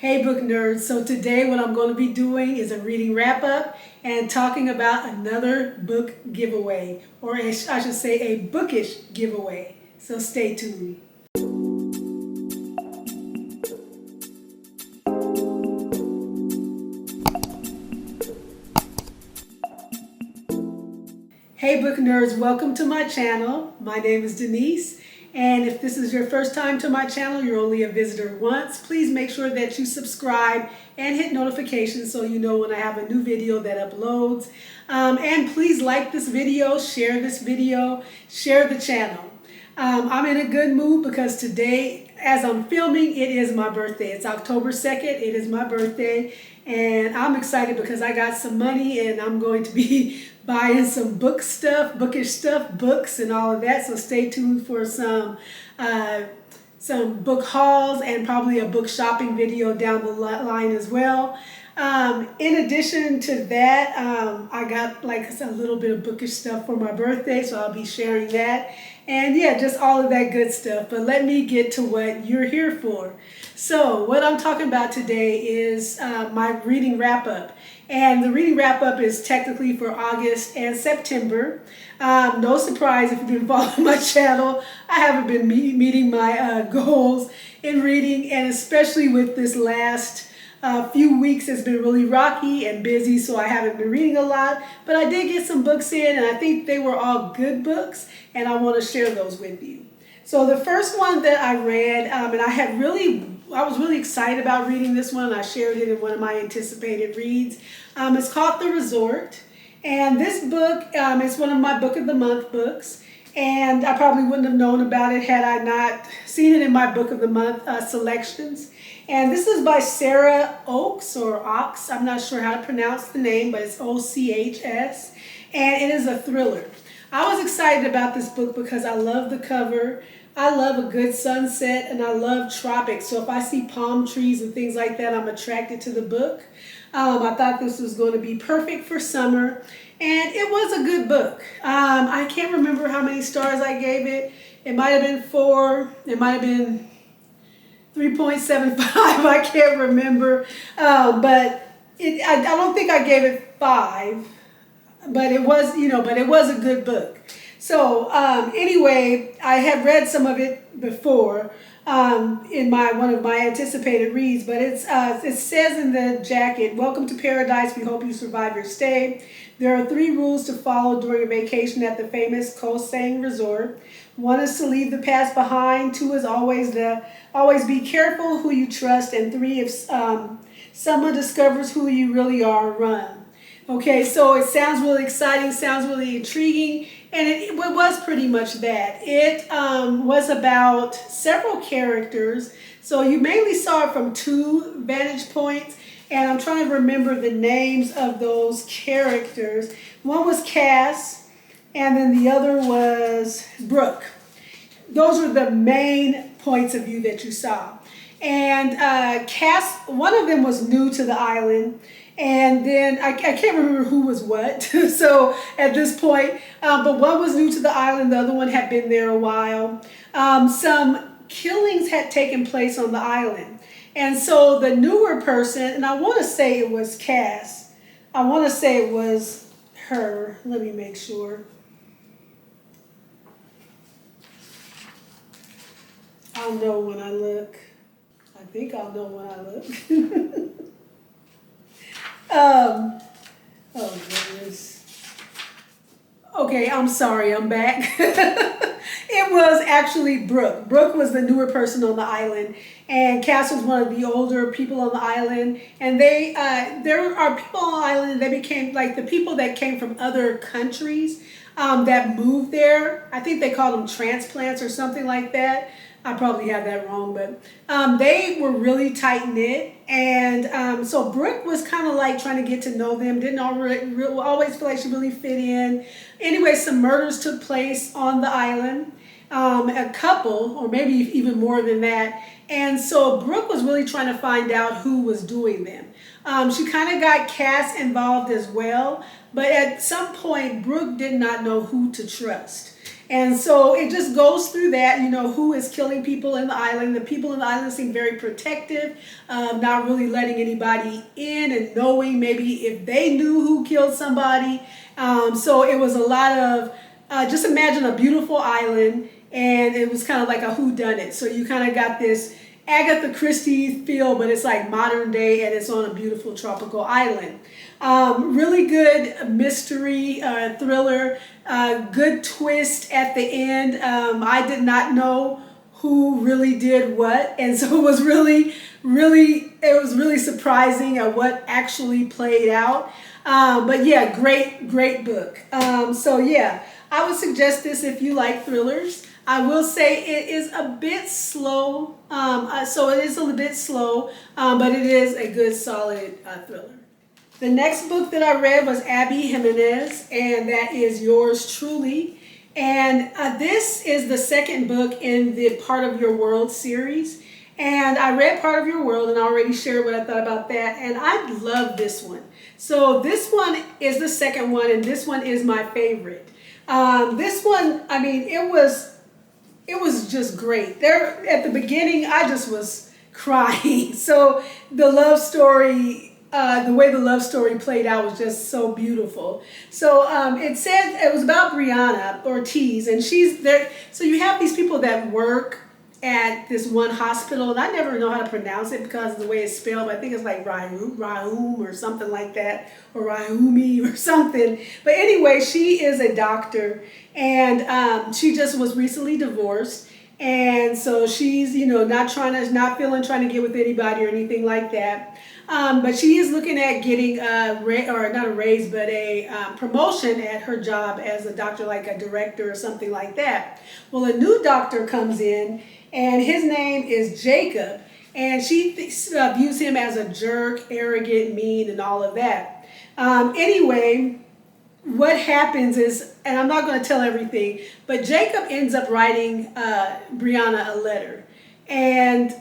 Hey book nerds, so today what I'm going to be doing is a reading wrap up and talking about another book giveaway, or I should say a bookish giveaway, so stay tuned. Hey book nerds, welcome to my channel. My name is Denise. And if this is your first time to my channel, you're only a visitor once, please make sure that you subscribe and hit notifications so you know when I have a new video that uploads. And please like this video, share the channel. I'm in a good mood because today, as I'm filming, it is my birthday. It's October 2nd, it is my birthday. And I'm excited because I got some money and I'm going to be buying some bookish stuff, books and all of that. So stay tuned for some book hauls and probably a book shopping video down the line as well. In addition to that, I got like a little bit of bookish stuff for my birthday, so I'll be sharing that. And yeah, just all of that good stuff. But let me get to what you're here for. So what I'm talking about today is my reading wrap up. And the reading wrap up is technically for August and September. No surprise if you've been following my channel, I haven't been meeting my goals in reading, and especially with this last few weeks it's been really rocky and busy, so I haven't been reading a lot, but I did get some books in and I think they were all good books and I want to share those with you. So the first one that I read, and I was really excited about reading this one. I shared it in one of my anticipated reads. It's called The Resort, and this book is one of my Book of the Month books, and I probably wouldn't have known about it had I not seen it in my Book of the Month selections. And this is by Sarah Oakes, or Ox. I'm not sure how to pronounce the name, but it's O-C-H-S. And it is a thriller. I was excited about this book because I love the cover. I love a good sunset and I love tropics. So if I see palm trees and things like that, I'm attracted to the book. I thought this was going to be perfect for summer. And it was a good book. I can't remember how many stars I gave it. It might have been 4. It might have been 3.75, I can't remember, but I don't think I gave it 5, but it was, but it was a good book. So anyway, I had read some of it before in one of my anticipated reads, but it says in the jacket, "Welcome to paradise. We hope you survive your stay. There are 3 rules to follow during a vacation at the famous Koh Sang Resort. 1 is to leave the past behind. 2 is always be careful who you trust. And 3, if someone discovers who you really are, run." Okay, so it sounds really exciting, sounds really intriguing, and it was pretty much that. It was about several characters, so you mainly saw it from 2 vantage points, and I'm trying to remember the names of those characters. One was Cass, and then the other was Brooke. Those were the main points of view that you saw. And Cass, one of them was new to the island, and then I can't remember who was what, so at this point, but one was new to the island, the other one had been there a while. Some killings had taken place on the island, and so the newer person, and I want to say it was Cass, I want to say it was her, let me make sure. I'll know when I look. I think I'll know when I look. Oh, goodness. Okay, I'm sorry, I'm back. It was actually Brooke. Brooke was the newer person on the island, and Cass was one of the older people on the island. And there are people on the island, they became like the people that came from other countries that moved there. I think they called them transplants or something like that. I probably have that wrong, but they were really tight-knit, and so Brooke was kind of like trying to get to know them, didn't always feel like she really fit in. Anyway, some murders took place on the island, a couple, or maybe even more than that, and so Brooke was really trying to find out who was doing them. She kind of got Cass involved as well, but at some point, Brooke did not know who to trust. And so it just goes through that, who is killing people in the island. The people in the island seem very protective, not really letting anybody in and knowing maybe if they knew who killed somebody. So it was a lot of, just imagine a beautiful island, and it was kind of like a whodunit. So you kind of got this Agatha Christie feel, but it's like modern day, and it's on a beautiful tropical island. Really good mystery thriller, good twist at the end. I did not know who really did what, and so it was really surprising at what actually played out. But yeah, great book. So yeah, I would suggest this if you like thrillers. I will say it is a bit slow, so it is a little bit slow, but it is a good solid thriller. The next book that I read was Abby Jimenez, and that is Yours Truly. And this is the second book in the Part of Your World series. And I read Part of Your World, and I already shared what I thought about that, and I love this one. So this one is the second one, and this one is my favorite. This one, I mean, it was just great. There at the beginning, I just was crying. So the love story, the way the love story played out was just so beautiful. So it said it was about Brianna Ortiz, and she's there. So you have these people that work at this one hospital, and I never know how to pronounce it because of the way it's spelled, but I think it's like Rahum or something like that, or Rahumi or something. But anyway, she is a doctor, and she just was recently divorced, and so she's, not trying to get with anybody or anything like that. But she is looking at getting not a raise, but a promotion at her job as a doctor, like a director or something like that. Well, a new doctor comes in, and his name is Jacob, and she views him as a jerk, arrogant, mean, and all of that. Anyway, what happens is, and I'm not going to tell everything, but Jacob ends up writing Brianna a letter. And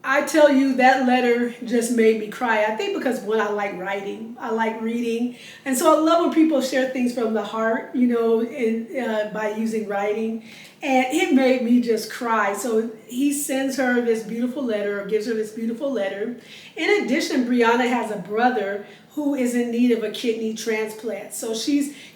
I tell you, that letter just made me cry. I think because, one, I like writing, I like reading. And so I love when people share things from the heart, by using writing. And it made me just cry. So he sends her this beautiful letter, or gives her this beautiful letter. In addition, Brianna has a brother who is in need of a kidney transplant. So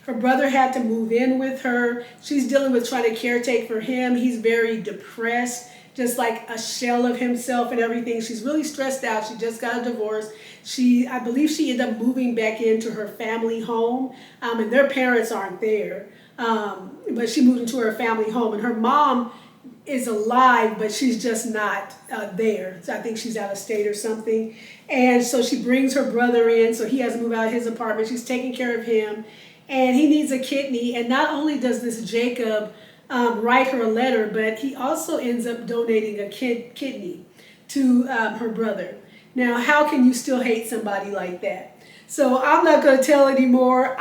her brother had to move in with her. She's dealing with trying to caretake for him. He's very depressed, just like a shell of himself and everything. She's really stressed out. She just got a divorce. I believe she ended up moving back into her family home, and their parents aren't there. But she moved into her family home, and her mom is alive, but she's just not there. So I think she's out of state or something. And so she brings her brother in, so he has to move out of his apartment. She's taking care of him, and he needs a kidney. And not only does this Jacob write her a letter, but he also ends up donating a kidney to her brother. Now, how can you still hate somebody like that? So I'm not going to tell anymore.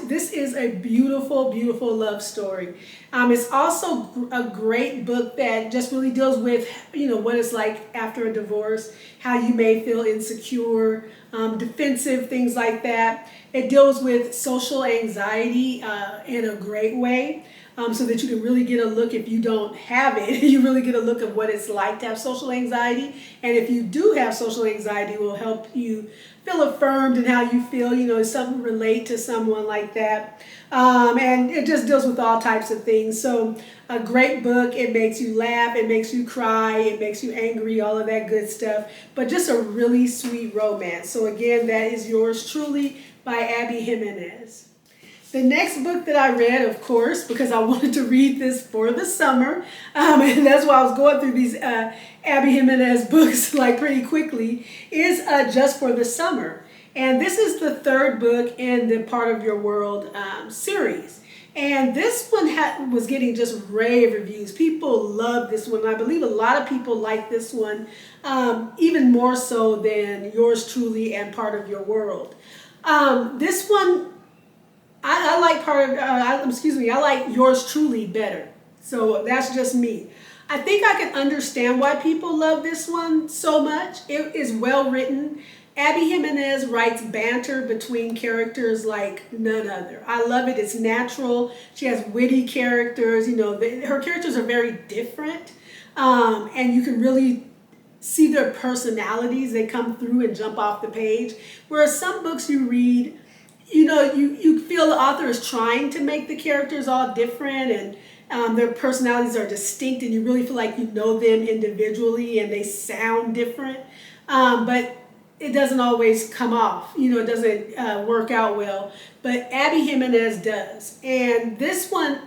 This is a beautiful, beautiful love story. It's also a great book that just really deals with, what it's like after a divorce, how you may feel insecure, defensive, things like that. It deals with social anxiety in a great way. So that you can really get a look, if you don't have it, you really get a look at what it's like to have social anxiety. And if you do have social anxiety, it will help you feel affirmed in how you feel, something relate to someone like that. And it just deals with all types of things. So a great book. It makes you laugh, it makes you cry, it makes you angry, all of that good stuff. But just a really sweet romance. So again, that is Yours Truly by Abby Jimenez. The next book that I read, of course, because I wanted to read this for the summer, and that's why I was going through these Abby Jimenez books like pretty quickly, is Just for the Summer. And this is the third book in the Part of Your World series. And this one was getting just rave reviews. People love this one. I believe a lot of people like this one, even more so than Yours Truly and Part of Your World. This one, I like Yours Truly better. So that's just me. I think I can understand why people love this one so much. It is well written. Abby Jimenez writes banter between characters like none other. I love it. It's natural. She has witty characters. Her characters are very different, and you can really see their personalities. They come through and jump off the page. Whereas some books you read, you feel the author is trying to make the characters all different, and their personalities are distinct, and you really feel like you know them individually and they sound different. But it doesn't always come off. It doesn't work out well. But Abby Jimenez does. And this one,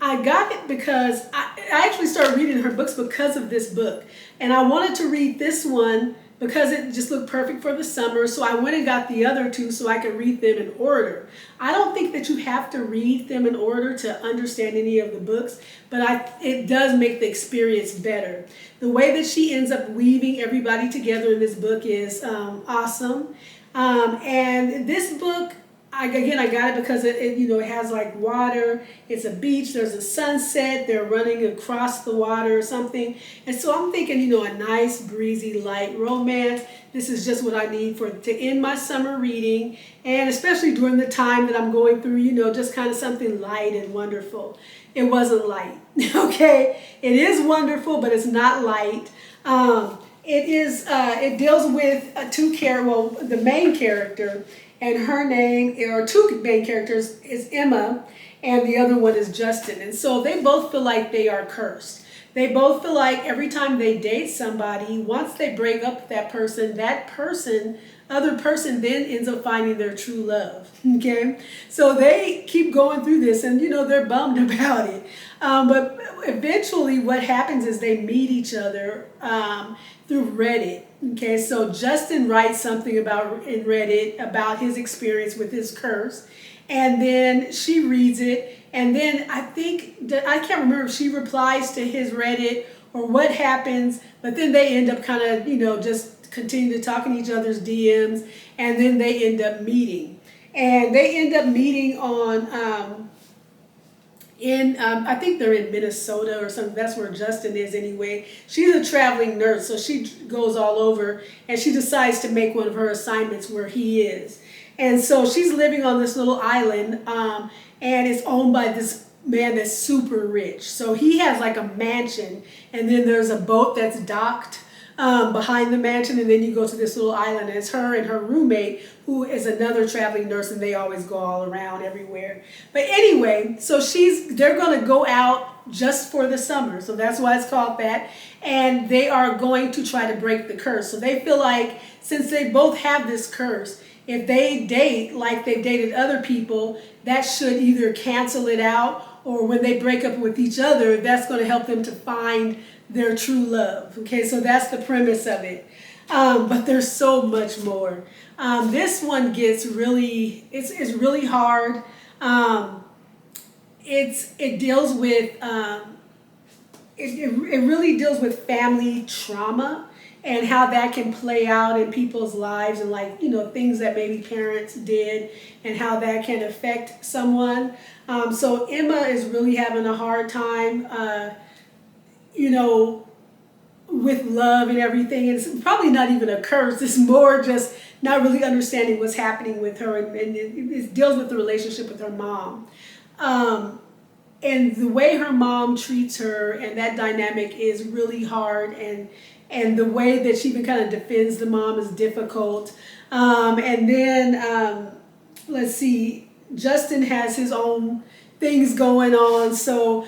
I got it because I actually started reading her books because of this book. And I wanted to read this one because it just looked perfect for the summer. So I went and got the other two so I could read them in order. I don't think that you have to read them in order to understand any of the books, but it does make the experience better. The way that she ends up weaving everybody together in this book is awesome. And this book, I got it because it has like water. It's a beach. There's a sunset. They're running across the water or something. And so I'm thinking, a nice, breezy, light romance. This is just what I need to end my summer reading. And especially during the time that I'm going through, just kind of something light and wonderful. It wasn't light, okay? It is wonderful, but it's not light. It deals with the main character, and her name, or two main characters, is Emma, and the other one is Justin. And so they both feel like they are cursed. They both feel like every time they date somebody, once they break up with that other person then ends up finding their true love, okay? So they keep going through this, and they're bummed about it. But eventually what happens is they meet each other through Reddit. Okay, so Justin writes something in Reddit about his experience with his curse, and then she reads it, and then I can't remember if she replies to his Reddit or what happens, but then they end up kind of, just continue to talk in each other's DMs, and then they end up meeting. And they end up meeting on I think they're in Minnesota or something. That's where Justin is anyway. She's a traveling nurse, so she goes all over, and she decides to make one of her assignments where he is. And so she's living on this little island, and it's owned by this man that's super rich. So he has like a mansion, and then there's a boat that's docked behind the mansion, and then you go to this little island, and it's her and her roommate, who is another traveling nurse, and they always go all around everywhere. But anyway, so they're going to go out just for the summer, so that's why it's called that, and they are going to try to break the curse. So they feel like, since they both have this curse, if they date like they've dated other people, that should either cancel it out, or when they break up with each other, that's going to help them to find their true love. Okay, so that's the premise of it. But there's so much more. This one gets really, it's really hard. It deals with, it really deals with family trauma and how that can play out in people's lives, and things that maybe parents did and how that can affect someone. So Emma is really having a hard time, with love and everything. It's probably not even a curse. It's more just not really understanding what's happening with her, and it deals with the relationship with her mom. And the way her mom treats her, and that dynamic is really hard, and the way that she even kind of defends the mom is difficult. And then, let's see, Justin has his own things going on, so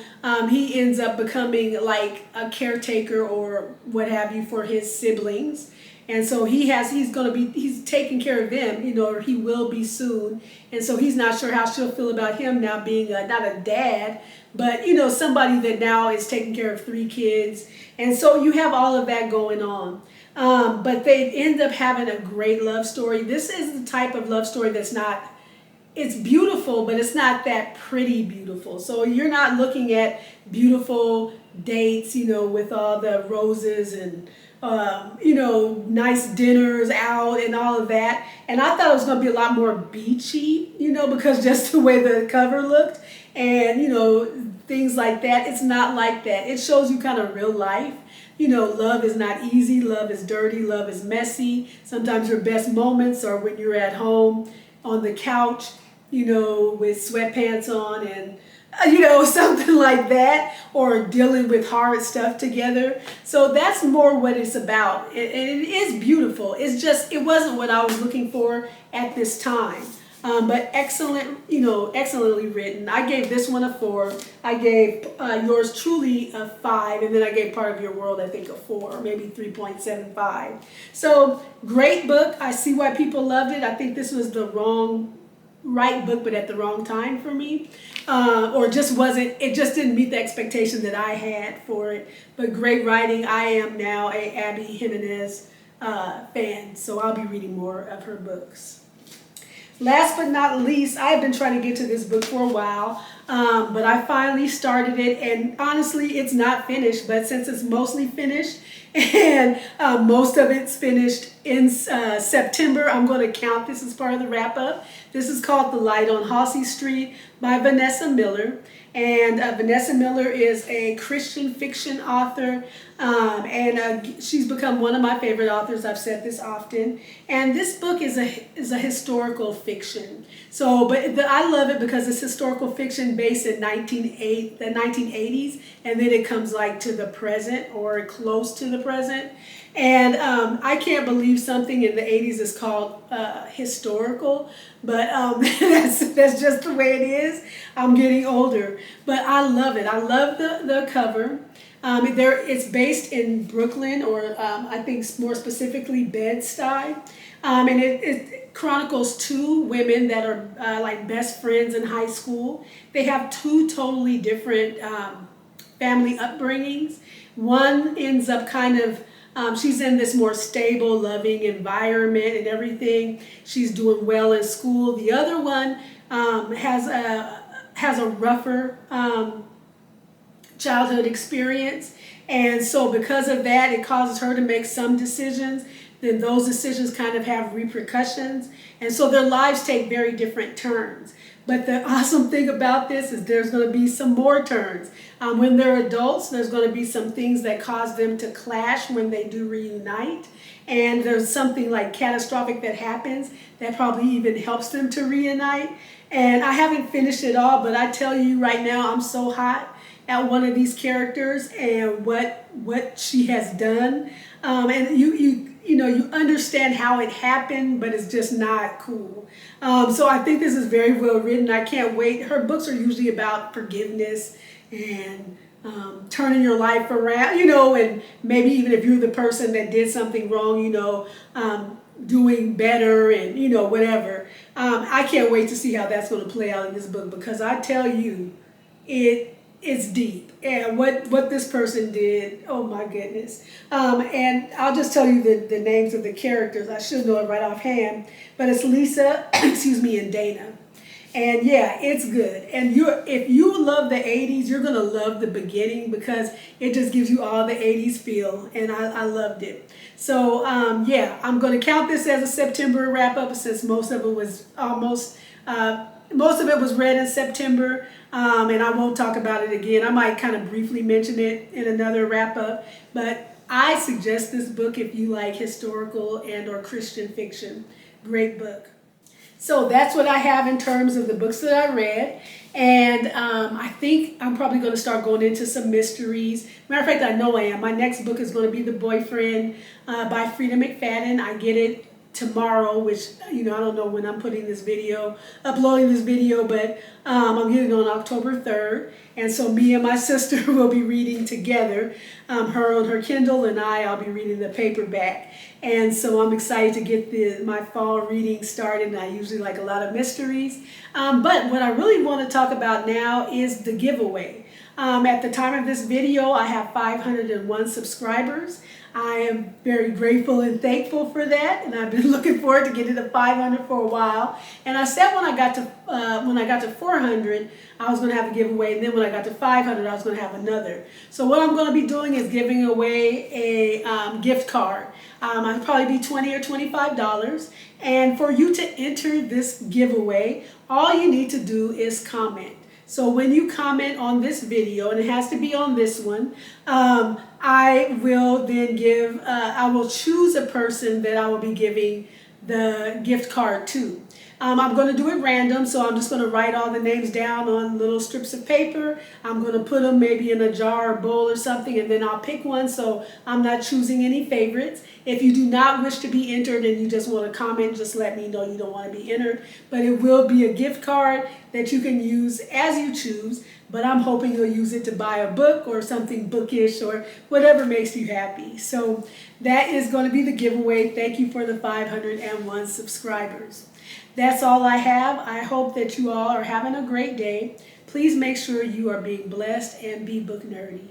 he ends up becoming like a caretaker or what have you for his siblings, and so he's taking care of them, or he will be soon, and so he's not sure how she'll feel about him now being not a dad, but somebody that now is taking care of 3 kids, and so you have all of that going on. But they end up having a great love story. This is the type of love story that's not, it's beautiful, but it's not that pretty beautiful. So you're not looking at beautiful dates, with all the roses and nice dinners out and all of that. And I thought it was going to be a lot more beachy, because just the way the cover looked and, things like that. It's not like that. It shows you kind of real life. Love is not easy. Love is dirty. Love is messy. Sometimes your best moments are when you're at home on the couch, with sweatpants on and something like that, or dealing with hard stuff together. So that's more what it's about. And it is beautiful. It's just, it wasn't what I was looking for at this time. But excellent, excellently written. I gave this one a 4. I gave yours truly a 5, and then I gave Part of Your World, I think, a 4, maybe 3.75. So great book. I see why people loved it. I think this was the right book, but at the wrong time for me, or just wasn't. It just didn't meet the expectation that I had for it. But great writing. I am now a Abby Jimenez fan, so I'll be reading more of her books. Last but not least, I've been trying to get to this book for a while, but I finally started it, and honestly, it's not finished, but since it's mostly finished, and most of it's finished in September, I'm going to count this as part of the wrap-up. This is called The Light on Halsey Street by Vanessa Miller. And Vanessa Miller is a Christian fiction author, and she's become one of my favorite authors. I've said this often. And this book is a historical fiction. So, I love it because it's historical fiction based in the 1980s, and then it comes like to the present or close to the present. And I can't believe something in the 80s is called historical, but that's just the way it is. I'm getting older, but I love it. I love the cover. It's based in Brooklyn, or I think more specifically Bed-Stuy, and it chronicles 2 women that are like best friends in high school. They have 2 totally different family upbringings. One ends up kind of she's in this more stable, loving environment and everything. She's doing well in school. The other one has a rougher childhood experience. And so because of that, it causes her to make some decisions. Then those decisions kind of have repercussions. And so their lives take very different turns. But the awesome thing about this is there's going to be some more turns. When they're adults, there's going to be some things that cause them to clash when they do reunite. And there's something like catastrophic that happens that probably even helps them to reunite. And I haven't finished it all, but I tell you right now, I'm so hot at one of these characters and what she has done. And you understand how it happened, but it's just not cool. So I think this is very well written. I can't wait. Her books are usually about forgiveness and turning your life around, and maybe even if you're the person that did something wrong, doing better and, whatever. I can't wait to see how that's going to play out in this book, because I tell you, it's deep. And what this person did, oh my goodness. And I'll just tell you the names of the characters. I should know it right offhand, but it's Lisa, and Dana. And yeah, it's good. And if you love the 80s, you're going to love the beginning, because it just gives you all the 80s feel, and I loved it. So yeah, I'm going to count this as a September wrap-up, since most of it was read in September, and I won't talk about it again. I might kind of briefly mention it in another wrap-up, but I suggest this book if you like historical and or Christian fiction. Great book. So that's what I have in terms of the books that I read. And I think I'm probably going to start going into some mysteries. Matter of fact, I know I am. My next book is going to be The Boyfriend by Frida McFadden. I get it tomorrow, which, I don't know when I'm uploading this video, but I'm getting it on October 3rd. And so me and my sister will be reading together, her on her Kindle, and I'll be reading the paperback. And so I'm excited to get my fall reading started, and I usually like a lot of mysteries. But what I really want to talk about now is the giveaway. At the time of this video, I have 501 subscribers. I am very grateful and thankful for that, and I've been looking forward to getting to 500 for a while. And I said when I got to 400, I was going to have a giveaway, and then when I got to 500, I was going to have another. So what I'm going to be doing is giving away a gift card. I'll probably be $20 or $25. And for you to enter this giveaway, all you need to do is comment. So when you comment on this video, and it has to be on this one, I will then I will choose a person that I will be giving the gift card to. I'm going to do it random, so I'm just going to write all the names down on little strips of paper. I'm going to put them maybe in a jar or bowl or something, and then I'll pick one, so I'm not choosing any favorites. If you do not wish to be entered and you just want to comment, just let me know you don't want to be entered. But it will be a gift card that you can use as you choose, but I'm hoping you'll use it to buy a book or something bookish or whatever makes you happy. So that is going to be the giveaway. Thank you for the 501 subscribers. That's all I have. I hope that you all are having a great day. Please make sure you are being blessed and be book nerdy.